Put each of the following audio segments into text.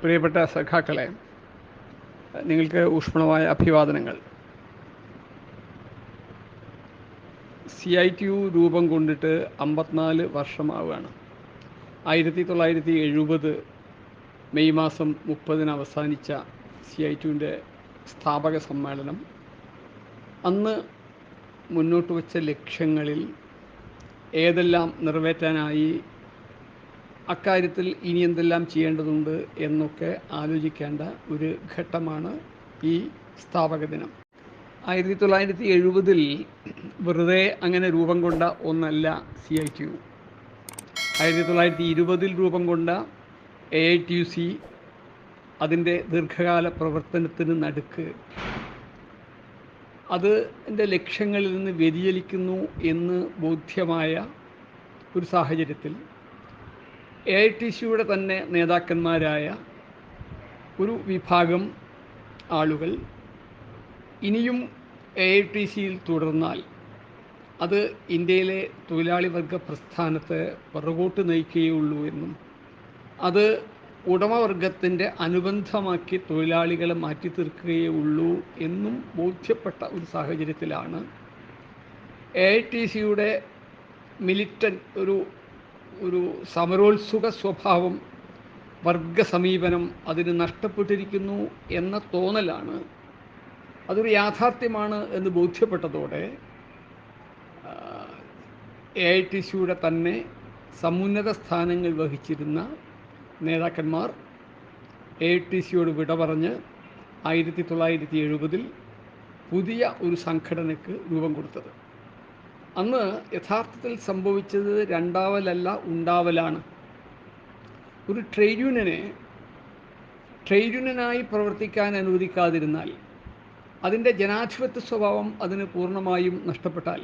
പ്രിയപ്പെട്ട സഖാക്കളെ, നിങ്ങൾക്ക് ഊഷ്മളമായ അഭിവാദനങ്ങൾ. CITU രൂപം കൊണ്ടിട്ട് 54 വർഷമാവുകയാണ്. 1970 മെയ് മാസം 30 അവസാനിച്ച CITUവിൻ്റെ സ്ഥാപക സമ്മേളനം അന്ന് മുന്നോട്ട് വച്ച ലക്ഷ്യങ്ങളിൽ ഏതെല്ലാം നിറവേറ്റാനായി, അക്കാര്യത്തിൽ ഇനി എന്തെല്ലാം ചെയ്യേണ്ടതുണ്ട് എന്നൊക്കെ ആലോചിക്കേണ്ട ഒരു ഘട്ടമാണ് ഈ സ്ഥാപക ദിനം. 1970 വെറുതെ അങ്ങനെ രൂപം കൊണ്ട ഒന്നല്ല CITU. 1920 രൂപം കൊണ്ട AITUC അതിൻ്റെ ദീർഘകാല പ്രവർത്തനത്തിന് നടുക്ക് അതിൻ്റെ ലക്ഷ്യങ്ങളിൽ നിന്ന് വ്യതിചലിക്കുന്നു എന്ന് ബോധ്യമായ ഒരു സാഹചര്യത്തിൽ AITUCയുടെ തന്നെ നേതാക്കന്മാരായ ഒരു വിഭാഗം ആളുകൾ ഇനിയും AITUCയിൽ തുടർന്നാൽ അത് ഇന്ത്യയിലെ തൊഴിലാളി വർഗ പ്രസ്ഥാനത്തെ പുറകോട്ട് നയിക്കുകയുള്ളൂ എന്നും അത് ഉടമവർഗത്തിൻ്റെ അനുബന്ധമാക്കി തൊഴിലാളികളെ മാറ്റി തീർക്കുകയേ ഉള്ളൂ എന്നും ബോധ്യപ്പെട്ട ഒരു സാഹചര്യത്തിലാണ് AITUCയുടെ മിലിറ്റൻ്റ് ഒരു സമരോത്സുക സ്വഭാവം, വർഗ സമീപനം അതിന് നഷ്ടപ്പെട്ടിരിക്കുന്നു എന്ന തോന്നലാണ്. അതൊരു യാഥാർത്ഥ്യമാണ് എന്ന് ബോധ്യപ്പെട്ടതോടെ AITUCയുടെ തന്നെ സമുന്നത സ്ഥാനങ്ങൾ വഹിച്ചിരുന്ന നേതാക്കന്മാർ AITUCയോട് വിട പറഞ്ഞ് 1970 പുതിയ ഒരു സംഘടനയ്ക്ക് രൂപം കൊടുത്തത്. അന്ന് യഥാർത്ഥത്തിൽ സംഭവിച്ചത് രണ്ടാവലല്ല, ഉണ്ടാവലാണ്. ഒരു ട്രേഡ് യൂണിയനായി പ്രവർത്തിക്കാൻ അനുവദിക്കാതിരുന്നാൽ, അതിൻ്റെ ജനാധിപത്യ സ്വഭാവം അതിന് പൂർണ്ണമായും നഷ്ടപ്പെട്ടാൽ,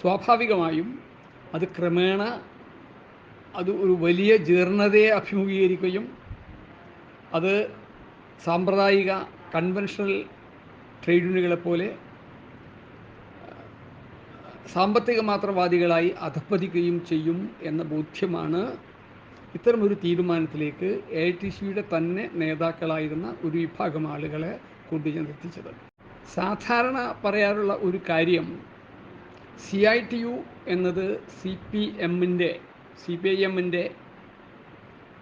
സ്വാഭാവികമായും അത് ക്രമേണ അത് ഒരു വലിയ ജീർണതയെ അഭിമുഖീകരിക്കുകയും അത് സാമ്പ്രദായിക കൺവെൻഷണൽ ട്രേഡ് യൂണിയനുകളെപ്പോലെ സാമ്പത്തിക മാത്രവാദികളായി അധപ്പതിക്കുകയും ചെയ്യും എന്ന ബോധ്യമാണ് ഇത്തരമൊരു തീരുമാനത്തിലേക്ക് AITUCയുടെ തന്നെ നേതാക്കളായിരുന്ന ഒരു വിഭാഗം ആളുകളെ കൊണ്ടുചെന്നെത്തിച്ചത്. സാധാരണ പറയാറുള്ള ഒരു കാര്യം, CITU എന്നത് CPIMൻ്റെ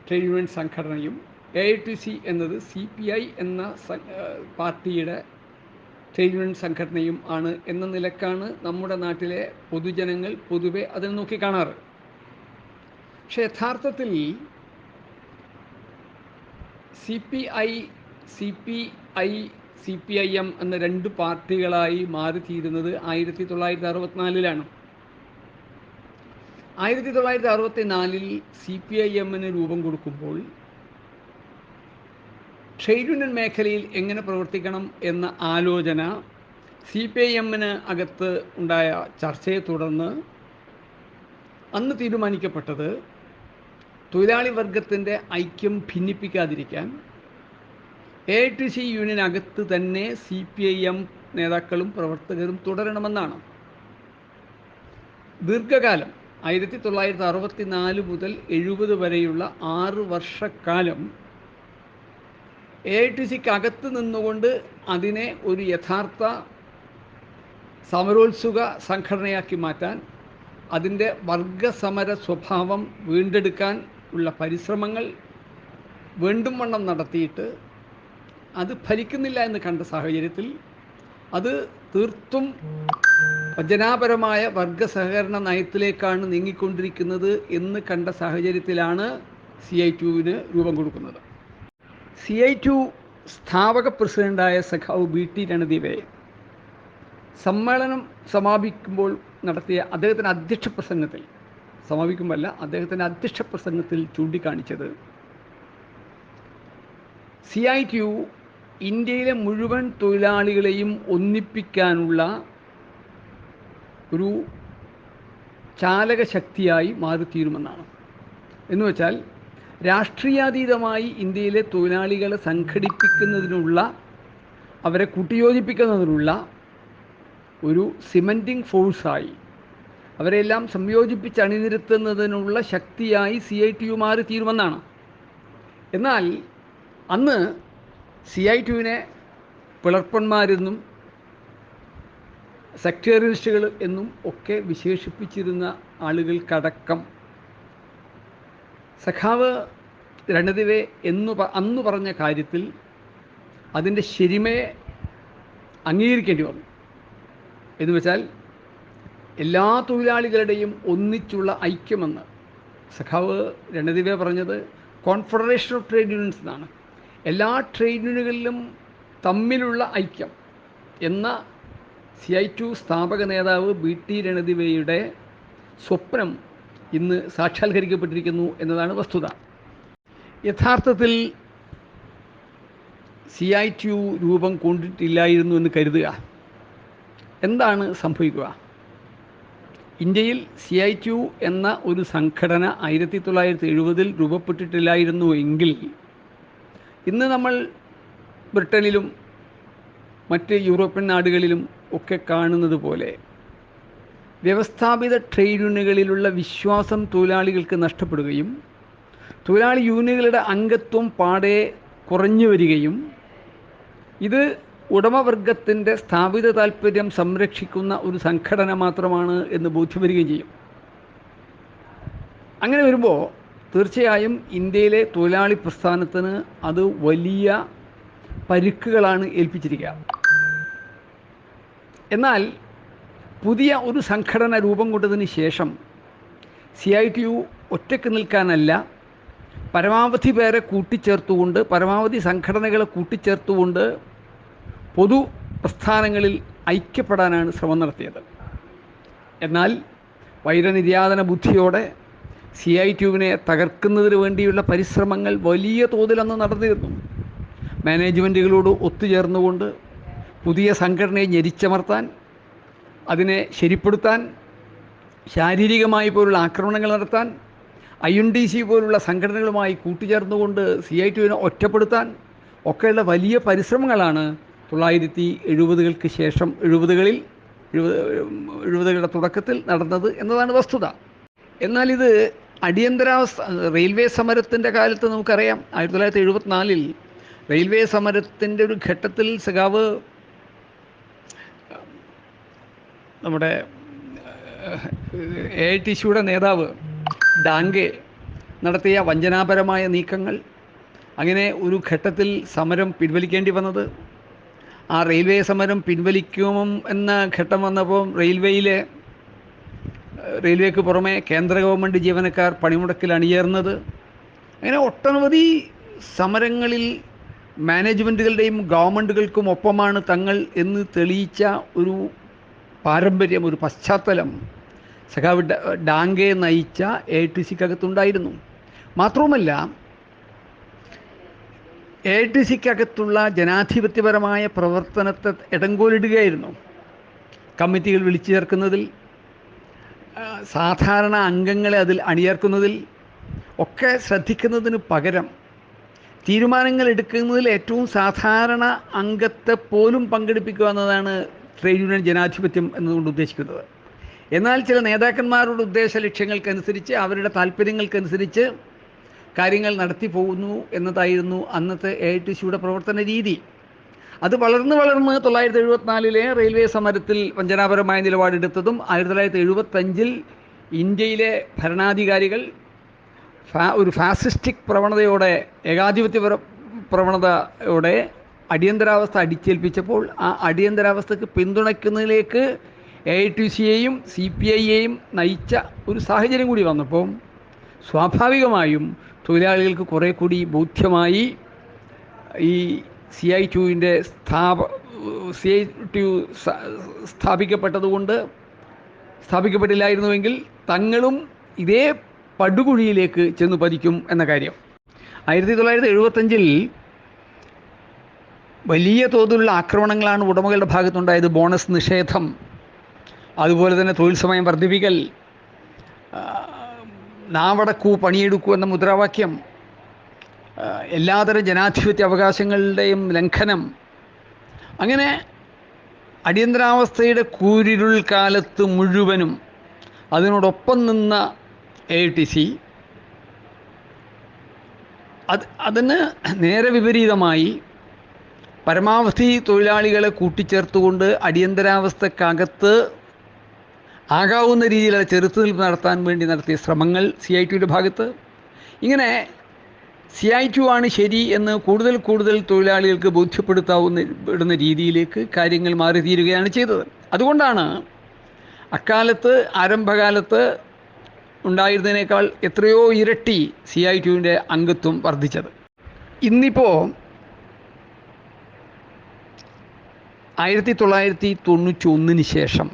ട്രേഡ് യൂണിയൻ സംഘടനയും AITUC എന്നത് CPI എന്ന പാർട്ടിയുടെ ട്രേഡ് യൂണിയൻ സംഘടനയും ആണ് എന്ന നിലക്കാണ് നമ്മുടെ നാട്ടിലെ പൊതുജനങ്ങൾ പൊതുവെ അതിനെ നോക്കിക്കാണാറ്. പക്ഷെ യഥാർത്ഥത്തിൽ CPIM എന്ന രണ്ട് പാർട്ടികളായി മാറിത്തീരുന്നത് 1964 1964 CPIMന് രൂപം കൊടുക്കുമ്പോൾ ട്രേഡ് യൂണിയൻ മേഖലയിൽ എങ്ങനെ പ്രവർത്തിക്കണം എന്ന ആലോചന CPIMന് അകത്ത് ഉണ്ടായ ചർച്ചയെ തുടർന്ന് അന്ന് തീരുമാനിക്കപ്പെട്ടത്, തൊഴിലാളി വർഗത്തിൻ്റെ ഐക്യം ഭിന്നിപ്പിക്കാതിരിക്കാൻ AITUC യൂണിയനകത്ത് തന്നെ CPIM നേതാക്കളും പ്രവർത്തകരും തുടരണമെന്നാണ്. ദീർഘകാലം 1964 മുതൽ 70 വരെയുള്ള 6 വർഷക്കാലം AITUCക്ക് അകത്ത് നിന്നുകൊണ്ട് അതിനെ ഒരു യഥാർത്ഥ സമരോത്സുക സംഘടനയാക്കി മാറ്റാൻ, അതിൻ്റെ വർഗസമര സ്വഭാവം വീണ്ടെടുക്കാൻ ഉള്ള പരിശ്രമങ്ങൾ വീണ്ടും വണ്ണം നടത്തിയിട്ട് അത് ഫലിക്കുന്നില്ല എന്ന് കണ്ട സാഹചര്യത്തിൽ, അത് തീർത്തും വഞ്ചനാപരമായ വർഗസഹകരണ നയത്തിലേക്കാണ് നീങ്ങിക്കൊണ്ടിരിക്കുന്നത് എന്ന് കണ്ട സാഹചര്യത്തിലാണ് CITUവിന് രൂപം കൊടുക്കുന്നത്. CITU സ്ഥാപക പ്രസിഡൻ്റായ സഖാവ് BT രണദീപെ സമ്മേളനം സമാപിക്കുമ്പോൾ നടത്തിയ അദ്ദേഹത്തിൻ്റെ അധ്യക്ഷ പ്രസംഗത്തിൽ ചൂണ്ടിക്കാണിച്ചത്, CITU ഇന്ത്യയിലെ മുഴുവൻ തൊഴിലാളികളെയും ഒന്നിപ്പിക്കാനുള്ള ഒരു ചാലകശക്തിയായി മാറിത്തീരുമെന്നാണ്. എന്നുവെച്ചാൽ രാഷ്ട്രീയാതീതമായി ഇന്ത്യയിലെ തൊഴിലാളികളെ സംഘടിപ്പിക്കുന്നതിനുള്ള, അവരെ കൂട്ടിയോജിപ്പിക്കുന്നതിനുള്ള ഒരു സിമൻറ്റിംഗ് ഫോഴ്സായി, അവരെല്ലാം സംയോജിപ്പിച്ച് അണിനിരത്തുന്നതിനുള്ള ശക്തിയായി CITU മാറിത്തീരുമെന്നാണ്. എന്നാൽ അന്ന് CITUവിനെ പിളർപ്പന്മാരെന്നും സെക്ടേറിയനിസ്റ്റുകൾ എന്നും ഒക്കെ വിശേഷിപ്പിച്ചിരുന്ന ആളുകൾക്കടക്കം സഖാവ് രണദിവെ അന്ന് പറഞ്ഞ കാര്യത്തിൽ അതിൻ്റെ ശരിമയെ അംഗീകരിക്കേണ്ടി വന്നു. എന്ന് വെച്ചാൽ എല്ലാ തൊഴിലാളികളുടെയും ഒന്നിച്ചുള്ള ഐക്യമെന്ന് സഖാവ് രണദിവെ പറഞ്ഞത് കോൺഫെഡറേഷൻ ഓഫ് ട്രേഡ് യൂണിയൻസ് എന്നാണ്. എല്ലാ ട്രേഡ് യൂണിയനുകളിലും തമ്മിലുള്ള ഐക്യം എന്ന CITU സ്ഥാപക നേതാവ് BT രണദിവെയുടെ സ്വപ്നം ഇന്ന് സാക്ഷാത്കരിക്കപ്പെട്ടിരിക്കുന്നു എന്നതാണ് വസ്തുത. യഥാർത്ഥത്തിൽ CITU രൂപം കൊണ്ടിട്ടില്ലായിരുന്നു എന്ന് കരുതുക. എന്താണ് സംഭവിക്കുക? ഇന്ത്യയിൽ CITU എന്ന ഒരു സംഘടന 1970 രൂപപ്പെട്ടിട്ടില്ലായിരുന്നു എങ്കിൽ ഇന്ന് നമ്മൾ ബ്രിട്ടനിലും മറ്റ് യൂറോപ്യൻ നാടുകളിലും ഒക്കെ കാണുന്നത് പോലെ വ്യവസ്ഥാപിത ട്രേഡ് യൂണിയനുകളിലുള്ള വിശ്വാസം തൊഴിലാളികൾക്ക് നഷ്ടപ്പെടുകയും തൊഴിലാളി യൂണിയനുകളുടെ അംഗത്വം പാടെ കുറഞ്ഞു വരികയും ഇത് ഉടമവർഗത്തിൻ്റെ സ്ഥാപിത താൽപ്പര്യം സംരക്ഷിക്കുന്ന ഒരു സംഘടന മാത്രമാണ് എന്ന് ബോധ്യം വരികയും ചെയ്യും. അങ്ങനെ വരുമ്പോൾ തീർച്ചയായും ഇന്ത്യയിലെ തൊഴിലാളി പ്രസ്ഥാനത്തിന് അത് വലിയ പരിക്കുകളാണ് ഏൽപ്പിച്ചിരിക്കുക. എന്നാൽ പുതിയ ഒരു സംഘടന രൂപം കൊണ്ടതിന് ശേഷം CITU ഒറ്റയ്ക്ക് നിൽക്കാനല്ല, പരമാവധി പേരെ കൂട്ടിച്ചേർത്തുകൊണ്ട്, പരമാവധി സംഘടനകളെ കൂട്ടിച്ചേർത്തുകൊണ്ട് പൊതു പ്രസ്ഥാനങ്ങളിൽ ഐക്യപ്പെടാനാണ് ശ്രമം നടത്തിയത്. എന്നാൽ വൈരനിര്യാതന ബുദ്ധിയോടെ CITUവിനെ തകർക്കുന്നതിന് വേണ്ടിയുള്ള പരിശ്രമങ്ങൾ വലിയ തോതിലന്ന് നടന്നിരുന്നു. മാനേജ്മെൻറ്റുകളോട് ഒത്തുചേർന്നുകൊണ്ട് പുതിയ സംഘടനയെ ഞെരിച്ചമർത്താൻ, അതിനെ ശരിപ്പെടുത്താൻ, ശാരീരികമായി പോലുള്ള ആക്രമണങ്ങൾ നടത്താൻ, INTC പോലുള്ള സംഘടനകളുമായി കൂട്ടുചേർന്നുകൊണ്ട് CITUവിനെ ഒറ്റപ്പെടുത്താൻ ഒക്കെയുള്ള വലിയ പരിശ്രമങ്ങളാണ് 1970-കൾക്ക് ശേഷം 70-കളുടെ തുടക്കത്തിൽ നടന്നത് എന്നതാണ് വസ്തുത. എന്നാൽ ഇത് അടിയന്തരാവസ്ഥ, റെയിൽവേ സമരത്തിൻ്റെ കാലത്ത് നമുക്കറിയാം, 1974 റെയിൽവേ സമരത്തിൻ്റെ ഒരു ഘട്ടത്തിൽ സഖാവ് നമ്മുടെ AITCയുടെ നേതാവ് ഡാങ്കെ നടത്തിയ വഞ്ചനാപരമായ നീക്കങ്ങൾ, അങ്ങനെ ഒരു ഘട്ടത്തിൽ സമരം പിൻവലിക്കേണ്ടി വന്നത്. ആ റെയിൽവേ സമരം പിൻവലിക്കും എന്ന ഘട്ടം വന്നപ്പോൾ റെയിൽവേക്ക് പുറമെ കേന്ദ്ര ഗവൺമെൻറ് ജീവനക്കാർ പണിമുടക്കിൽ അണിയേർന്നത്. അങ്ങനെ ഒട്ടനവധി സമരങ്ങളിൽ മാനേജ്മെൻറ്റുകളുടെയും ഗവൺമെൻറ്റുകൾക്കും ഒപ്പമാണ് തങ്ങൾ എന്ന് തെളിയിച്ച ഒരു പാരമ്പര്യം, ഒരു പശ്ചാത്തലം സഖാവ് ഡാങ്കെ നയിച്ച AITCക്കകത്തുണ്ടായിരുന്നു. മാത്രവുമല്ല, AITCക്കകത്തുള്ള ജനാധിപത്യപരമായ പ്രവർത്തനത്തെ ഇടങ്കോലിടുകയായിരുന്നു. കമ്മിറ്റികൾ വിളിച്ചു ചേർക്കുന്നതിൽ, സാധാരണ അംഗങ്ങളെ അതിൽ അണിയേർക്കുന്നതിൽ ഒക്കെ ശ്രദ്ധിക്കുന്നതിന് പകരം തീരുമാനങ്ങൾ എടുക്കുന്നതിൽ ഏറ്റവും സാധാരണ അംഗത്തെ പോലും പങ്കെടുപ്പിക്കുക എന്നതാണ് ട്രേഡ് യൂണിയൻ ജനാധിപത്യം എന്നതുകൊണ്ട് ഉദ്ദേശിക്കുന്നത്. എന്നാൽ ചില നേതാക്കന്മാരുടെ ഉദ്ദേശ ലക്ഷ്യങ്ങൾക്കനുസരിച്ച്, അവരുടെ താല്പര്യങ്ങൾക്കനുസരിച്ച് കാര്യങ്ങൾ നടത്തി പോകുന്നു എന്നതായിരുന്നു അന്നത്തെ AITCയുടെ പ്രവർത്തന രീതി. അത് വളർന്ന് 1974 റെയിൽവേ സമരത്തിൽ വഞ്ചനാപരമായ നിലപാടെടുത്തതും 1975 ഇന്ത്യയിലെ ഭരണാധികാരികൾ ഒരു ഫാസിസ്റ്റിക് പ്രവണതയോടെ, ഏകാധിപത്യ പ്രവണതയോടെ അടിയന്തരാവസ്ഥ അടിച്ചേൽപ്പിച്ചപ്പോൾ ആ അടിയന്തരാവസ്ഥക്ക് പിന്തുണയ്ക്കുന്നതിലേക്ക് AITCയെയും CPIയെയും നയിച്ച ഒരു സാഹചര്യം കൂടി വന്നപ്പോൾ സ്വാഭാവികമായും തൊഴിലാളികൾക്ക് കുറേ കൂടി ബോധ്യമായി ഈ CITU സ്ഥാപിക്കപ്പെട്ടില്ലായിരുന്നുവെങ്കിൽ തങ്ങളും ഇതേ പടുകുഴിയിലേക്ക് ചെന്ന് പതിക്കും എന്ന കാര്യം. 1975 വലിയ തോതിലുള്ള ആക്രമണങ്ങളാണ് ഉടമകളുടെ ഭാഗത്തുണ്ടായത്. ബോണസ് നിഷേധം, അതുപോലെ തന്നെ തൊഴിൽ സമയം വർദ്ധിപ്പിക്കൽ, നാവടക്കൂ പണിയെടുക്കൂ എന്ന മുദ്രാവാക്യം, എല്ലാതരം ജനാധിപത്യ അവകാശങ്ങളുടെയും ലംഘനം. അങ്ങനെ അടിയന്തരാവസ്ഥയുടെ കൂരിരുൾ കാലത്ത് മുഴുവനും അതിനോടൊപ്പം നിന്ന AITC അതിന് നേരെ വിപരീതമായി പരമാവധി തൊഴിലാളികളെ കൂട്ടിച്ചേർത്തുകൊണ്ട് അടിയന്തരാവസ്ഥക്കകത്ത് ആകാവുന്ന രീതിയിലുള്ള ചെറുത്തുനിൽപ്പ് നടത്താൻ വേണ്ടി നടത്തിയ ശ്രമങ്ങൾ CITUവിൻ്റെ ഭാഗത്ത്, ഇങ്ങനെ CITU ആണ് ശരി എന്ന് കൂടുതൽ കൂടുതൽ തൊഴിലാളികൾക്ക് ബോധ്യപ്പെടുത്താവുന്ന രീതിയിലേക്ക് കാര്യങ്ങൾ മാറി തീരുകയാണ് ചെയ്തത്. അതുകൊണ്ടാണ് അക്കാലത്ത് ആരംഭകാലത്ത് ഉണ്ടായിരുന്നതിനേക്കാൾ എത്രയോ ഇരട്ടി CITUവിൻ്റെ അംഗത്വം വർദ്ധിച്ചത്. ഇന്നിപ്പോൾ 1991 ശേഷം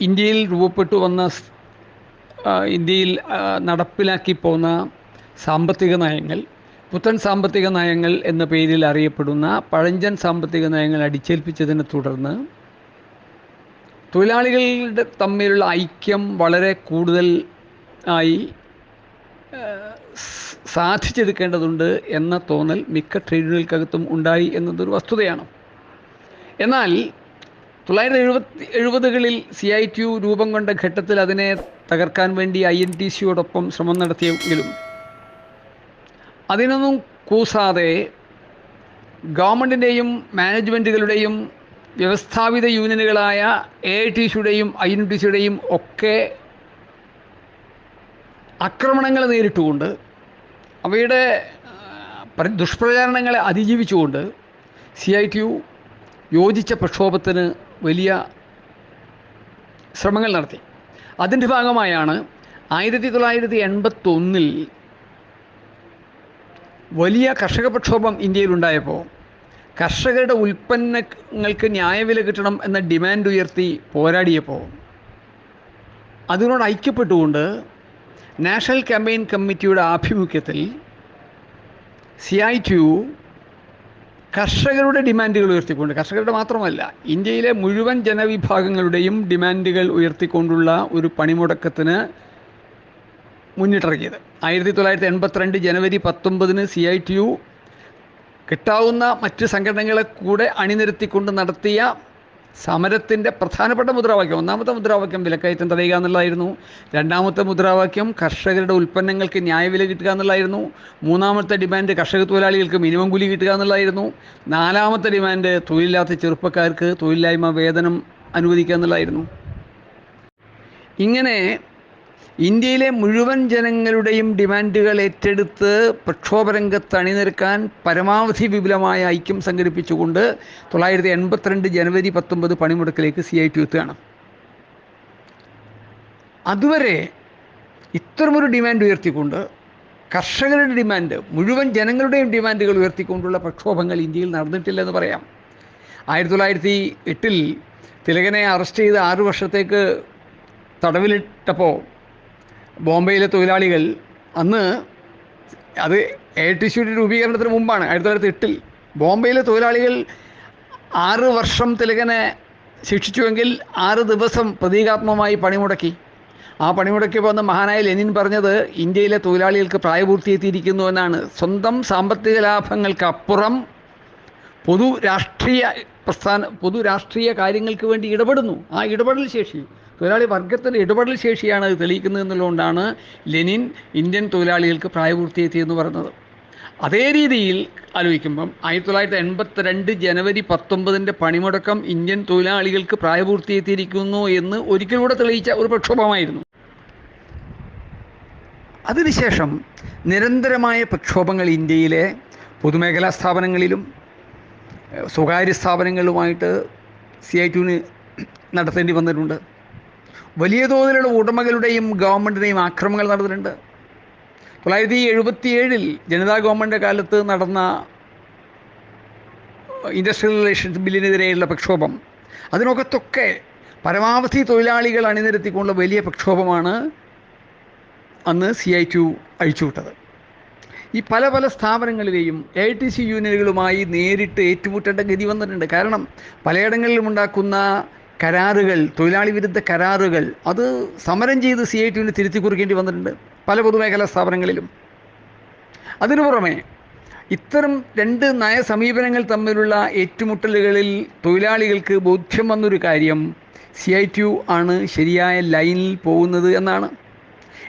ഇന്ത്യയിൽ രൂപപ്പെട്ടു വന്ന, ഇന്ത്യയിൽ നടപ്പിലാക്കി പോന്ന സാമ്പത്തിക നയങ്ങൾ, പുത്തൻ സാമ്പത്തിക നയങ്ങൾ എന്ന പേരിൽ അറിയപ്പെടുന്ന പഴഞ്ചൻ സാമ്പത്തിക നയങ്ങൾ അടിച്ചേൽപ്പിച്ചതിനെ തുടർന്ന് തൊഴിലാളികളുടെ തമ്മിലുള്ള ഐക്യം വളരെ കൂടുതൽ ആയി സാധിച്ചെടുക്കേണ്ടതുണ്ട് എന്ന തോന്നൽ മിക്ക ട്രേഡ് യൂണിയനുകൾക്കകത്തും ഉണ്ടായി എന്നതൊരു വസ്തുതയാണ്. എന്നാൽ 1970കളിൽ CITU രൂപം കൊണ്ട ഘട്ടത്തിൽ അതിനെ തകർക്കാൻ വേണ്ടി INTCയോടൊപ്പം ശ്രമം നടത്തിയെങ്കിലും അതിനൊന്നും കൂസാതെ ഗവൺമെൻറ്റിൻ്റെയും മാനേജ്മെൻറ്റുകളുടെയും വ്യവസ്ഥാപിത യൂണിയനുകളായ AITCയുടെയും INTCയുടെയും ഒക്കെ ആക്രമണങ്ങൾ നേരിട്ടുകൊണ്ട് അവയുടെ ദുഷ്പ്രചാരണങ്ങളെ അതിജീവിച്ചുകൊണ്ട് CITU യോജിച്ച പ്രക്ഷോഭത്തിന് വലിയ ശ്രമങ്ങൾ നടത്തി. അതിൻ്റെ ഭാഗമായാണ് 1981 വലിയ കർഷക പ്രക്ഷോഭം ഇന്ത്യയിലുണ്ടായപ്പോൾ കർഷകരുടെ ഉൽപ്പന്നങ്ങൾക്ക് ന്യായവില കിട്ടണം എന്ന ഡിമാൻഡ് ഉയർത്തി പോരാടിയപ്പോൾ അതിനോട് ഐക്യപ്പെട്ടുകൊണ്ട് നാഷണൽ ക്യാമ്പയിൻ കമ്മിറ്റിയുടെ ആഭിമുഖ്യത്തിൽ CITU കർഷകരുടെ ഡിമാൻഡുകൾ ഉയർത്തിക്കൊണ്ട്, കർഷകരുടെ മാത്രമല്ല ഇന്ത്യയിലെ മുഴുവൻ ജനവിഭാഗങ്ങളുടെയും ഡിമാൻഡുകൾ ഉയർത്തിക്കൊണ്ടുള്ള ഒരു പണിമുടക്കത്തിന് മുന്നിട്ടിറങ്ങിയത്. 1982 ജനുവരി 19 CITU കിട്ടാവുന്ന മറ്റ് സംഘടനകളെ കൂടെ അണിനിരത്തിക്കൊണ്ട് നടത്തിയ സമരത്തിൻ്റെ പ്രധാനപ്പെട്ട മുദ്രാവാക്യം, ഒന്നാമത്തെ മുദ്രാവാക്യം വിലക്കയറ്റം തടയുക എന്നുള്ളതായിരുന്നു. രണ്ടാമത്തെ മുദ്രാവാക്യം കർഷകരുടെ ഉൽപ്പന്നങ്ങൾക്ക് ന്യായവില കിട്ടുക എന്നുള്ളതായിരുന്നു. മൂന്നാമത്തെ ഡിമാൻഡ് കർഷക തൊഴിലാളികൾക്ക് മിനിമം കൂലി കിട്ടുക എന്നുള്ളതായിരുന്നു. നാലാമത്തെ ഡിമാൻഡ് തൊഴിലില്ലാത്ത ചെറുപ്പക്കാർക്ക് തൊഴിലില്ലായ്മ വേതനം അനുവദിക്കുക എന്നുള്ളതായിരുന്നു. ഇങ്ങനെ ഇന്ത്യയിലെ മുഴുവൻ ജനങ്ങളുടെയും ഡിമാൻഡുകൾ ഏറ്റെടുത്ത് പ്രക്ഷോഭരംഗത്ത് അണിനിരക്കാൻ പരമാവധി വിപുലമായ ഐക്യം സംഘടിപ്പിച്ചുകൊണ്ട് 1982 ജനുവരി 19 പണിമുടക്കിലേക്ക് CITU എത്തുകയാണ്. അതുവരെ ഇത്തരമൊരു ഡിമാൻഡ് ഉയർത്തിക്കൊണ്ട് കർഷകരുടെ ഡിമാൻഡ്, മുഴുവൻ ജനങ്ങളുടെയും ഡിമാൻഡുകൾ ഉയർത്തിക്കൊണ്ടുള്ള പ്രക്ഷോഭങ്ങൾ ഇന്ത്യയിൽ നടന്നിട്ടില്ലെന്ന് പറയാം. 1908 തിലകനെ അറസ്റ്റ് ചെയ്ത് 6 വർഷത്തേക്ക് തടവിലിട്ടപ്പോൾ ബോംബെയിലെ തൊഴിലാളികൾ, അന്ന് അത് AITCയുടെ രൂപീകരണത്തിന് മുമ്പാണ്, 1908 ബോംബെയിലെ തൊഴിലാളികൾ 6 വർഷം തിലകനെ ശിക്ഷിച്ചുവെങ്കിൽ 6 ദിവസം പ്രതീകാത്മകമായി പണിമുടക്കി. ആ പണിമുടക്കി വന്ന മഹാനായ ലെനിൻ പറഞ്ഞത് ഇന്ത്യയിലെ തൊഴിലാളികൾക്ക് പ്രായപൂർത്തിയെത്തിയിരിക്കുന്നു എന്നാണ്. സ്വന്തം സാമ്പത്തിക ലാഭങ്ങൾക്കപ്പുറം പൊതു രാഷ്ട്രീയ കാര്യങ്ങൾക്ക് വേണ്ടി ഇടപെടുന്നു. ആ ഇടപെടൽ ശേഷി, തൊഴിലാളി വർഗത്തിൻ്റെ ഇടപെടൽ ശേഷിയാണ് അത് തെളിയിക്കുന്നത് എന്നുള്ളതുകൊണ്ടാണ് ലെനിൻ ഇന്ത്യൻ തൊഴിലാളികൾക്ക് പ്രായപൂർത്തിയെത്തിയെന്ന് പറയുന്നത്. അതേ രീതിയിൽ ആലോചിക്കുമ്പം 1982 ജനുവരി 19 പണിമുടക്കം ഇന്ത്യൻ തൊഴിലാളികൾക്ക് പ്രായപൂർത്തിയെത്തിയിരിക്കുന്നു എന്ന് ഒരിക്കൽ കൂടെ തെളിയിച്ച ഒരു പ്രക്ഷോഭമായിരുന്നു. അതിനുശേഷം നിരന്തരമായ പ്രക്ഷോഭങ്ങൾ ഇന്ത്യയിലെ പൊതുമേഖലാ സ്ഥാപനങ്ങളിലും സ്വകാര്യ സ്ഥാപനങ്ങളുമായിട്ട് CITUവിന് നടത്തേണ്ടി വന്നിട്ടുണ്ട്. വലിയ തോതിലുള്ള ഉടമകളുടെയും ഗവൺമെൻറ്റിൻ്റെയും ആക്രമണങ്ങൾ നടന്നിട്ടുണ്ട്. 1977 ജനതാ ഗവൺമെൻറ് കാലത്ത് നടന്ന ഇൻഡസ്ട്രിയൽ റിലേഷൻസ് ബില്ലിനെതിരെയുള്ള പ്രക്ഷോഭം, അതിനൊക്കത്തൊക്കെ പരമാവധി തൊഴിലാളികൾ അണിനിരത്തിക്കൊണ്ടുള്ള വലിയ പ്രക്ഷോഭമാണ് അന്ന് CITU അഴിച്ചുവിട്ടത്. ഈ പല സ്ഥാപനങ്ങളിലെയും AITC യൂണിയനുകളുമായി നേരിട്ട് ഏറ്റുമുട്ടേണ്ട ഗതി വന്നിട്ടുണ്ട്. കാരണം പലയിടങ്ങളിലും ഉണ്ടാക്കുന്ന കരാറുകൾ, തൊഴിലാളി വിരുദ്ധ കരാറുകൾ, അത് സമരം ചെയ്ത് CITUവിന് തിരുത്തി കുറിക്കേണ്ടി വന്നിട്ടുണ്ട് പല പൊതുമേഖലാ സ്ഥാപനങ്ങളിലും. അതിനു പുറമെ ഇത്തരം 2 നയ സമീപനങ്ങൾ തമ്മിലുള്ള ഏറ്റുമുട്ടലുകളിൽ തൊഴിലാളികൾക്ക് ബോധ്യം വന്നൊരു കാര്യം, CITU ആണ് ശരിയായ ലൈനിൽ പോകുന്നത് എന്നാണ്.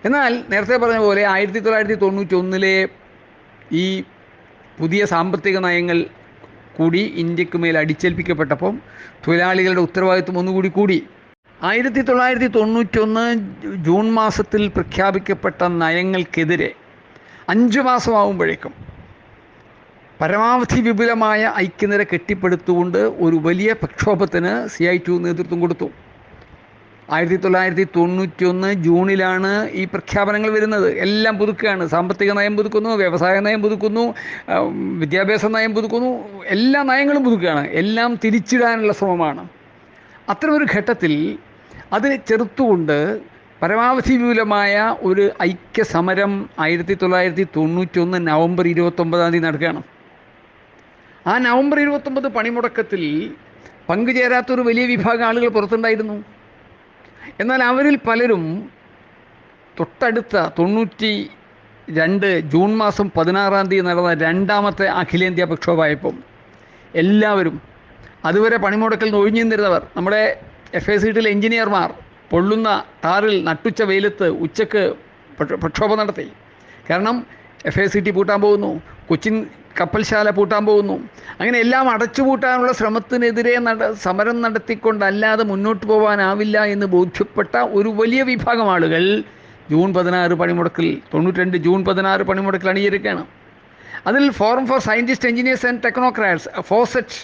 എന്നാൽ നേരത്തെ പറഞ്ഞ പോലെ 1991 ഈ പുതിയ സാമ്പത്തിക നയങ്ങൾ കൂടി ഇന്ത്യക്ക് മേൽ അടിച്ചേൽപ്പിക്കപ്പെട്ടപ്പം തൊഴിലാളികളുടെ ഉത്തരവാദിത്വം ഒന്നുകൂടി കൂടി. 1991 ജൂൺ മാസത്തിൽ പ്രഖ്യാപിക്കപ്പെട്ട നയങ്ങൾക്കെതിരെ 5 മാസമാകുമ്പോഴേക്കും പരമാവധി വിപുലമായ ഐക്യനിര കെട്ടിപ്പടുത്തുകൊണ്ട് ഒരു വലിയ പ്രക്ഷോഭത്തിന് CITU നേതൃത്വം കൊടുത്തു. 1991 ജൂണിലാണ് ഈ പ്രഖ്യാപനങ്ങൾ വരുന്നത്. എല്ലാം പുതുക്കുകയാണ്. സാമ്പത്തിക നയം പുതുക്കുന്നു, വ്യവസായ നയം പുതുക്കുന്നു, വിദ്യാഭ്യാസ നയം പുതുക്കുന്നു, എല്ലാ നയങ്ങളും പുതുക്കുകയാണ്. എല്ലാം തിരിച്ചിടാനുള്ള ശ്രമമാണ്. അത്തരമൊരു ഘട്ടത്തിൽ അതിനെ ചെറുത്തുകൊണ്ട് പരമാവധി വിപുലമായ ഒരു ഐക്യസമരം 1991 നവംബർ 29 നടക്കുകയാണ്. ആ നവംബർ 29 പണിമുടക്കത്തിൽ പങ്കുചേരാത്തൊരു വലിയ വിഭാഗം ആളുകൾ പുറത്തുണ്ടായിരുന്നു. എന്നാൽ അവരിൽ പലരും തൊട്ടടുത്ത 92 ജൂൺ മാസം 16 നടന്ന രണ്ടാമത്തെ അഖിലേന്ത്യാ പ്രക്ഷോഭമായപ്പം എല്ലാവരും അതുവരെ പണിമുടക്കിൽ നിന്ന് ഒഴിഞ്ഞു നിന്നിരുന്നവർ, നമ്മുടെ FACTയിലെ എഞ്ചിനീയർമാർ പൊള്ളുന്ന ടാറിൽ നട്ടുച്ച വെയിലത്ത് ഉച്ചക്ക് പ്രക്ഷോഭം നടത്തി. കാരണം FACT പൂട്ടാൻ പോകുന്നു, കൊച്ചിൻ കപ്പൽശാല പൂട്ടാൻ പോകുന്നു. അങ്ങനെ എല്ലാം അടച്ചുപൂട്ടാനുള്ള ശ്രമത്തിനെതിരെ സമരം നടത്തിക്കൊണ്ടല്ലാതെ മുന്നോട്ട് പോകാനാവില്ല എന്ന് ബോധ്യപ്പെട്ട ഒരു വലിയ വിഭാഗം ആളുകൾ ജൂൺ 16 പണിമുടക്കിൽ 92 ജൂൺ 16 പണിമുടക്കിൽ അണിയിരിക്കുകയാണ്. അതിൽ forum four scientist engineers and technocrats faucet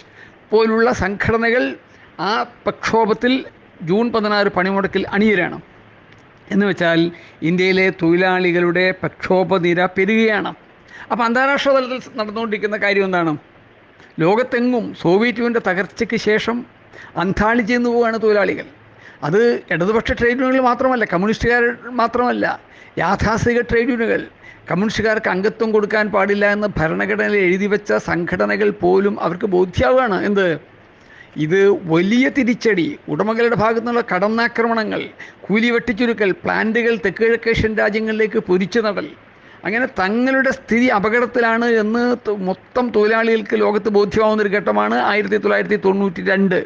പോലുള്ള സംഘടനകൾ ആ പ്രക്ഷോഭത്തിൽ ജൂൺ 16 പണിമുടക്കിൽ അണിയരാണ്. എന്ന് വെച്ചാൽ ഇന്ത്യയിലെ തൊഴിലാളികളുടെ പ്രക്ഷോഭ നിര പെരുകയാണ്. അപ്പോൾ അന്താരാഷ്ട്ര തലത്തിൽ നടന്നുകൊണ്ടിരിക്കുന്ന കാര്യം എന്താണ്? ലോകത്തെങ്ങും സോവിയറ്റ് യൂണിയൻ്റെ തകർച്ചയ്ക്ക് ശേഷം അന്താളിച്ച് നിന്ന് പോവുകയാണ് തൊഴിലാളികൾ. അത് ഇടതുപക്ഷ ട്രേഡ് യൂണിയനുകൾ മാത്രമല്ല, കമ്മ്യൂണിസ്റ്റുകാർ മാത്രമല്ല, യാഥാസ്ഥിക ട്രേഡ് യൂണിയനുകൾ, കമ്മ്യൂണിസ്റ്റുകാർക്ക് അംഗത്വം കൊടുക്കാൻ പാടില്ല എന്ന് ഭരണഘടനയിൽ എഴുതി വെച്ച സംഘടനകൾ പോലും അവർക്ക് ബോധ്യമാവുകയാണ്. എന്ത്? ഇത് വലിയ തിരിച്ചടി, ഉടമകളുടെ ഭാഗത്തു നിന്നുള്ള കടന്നാക്രമണങ്ങൾ, കൂലി വെട്ടിച്ചുരുക്കൽ, പ്ലാന്റുകൾ തെക്ക് കിഴക്കേഷ്യൻ രാജ്യങ്ങളിലേക്ക് പൊരിച്ചു നടൽ, അങ്ങനെ തങ്ങളുടെ സ്ഥിതി അപകടത്തിലാണ് എന്ന് മൊത്തം തൊഴിലാളികൾക്ക് ലോകത്ത് ബോധ്യമാവുന്നൊരു ഘട്ടമാണ് 1992.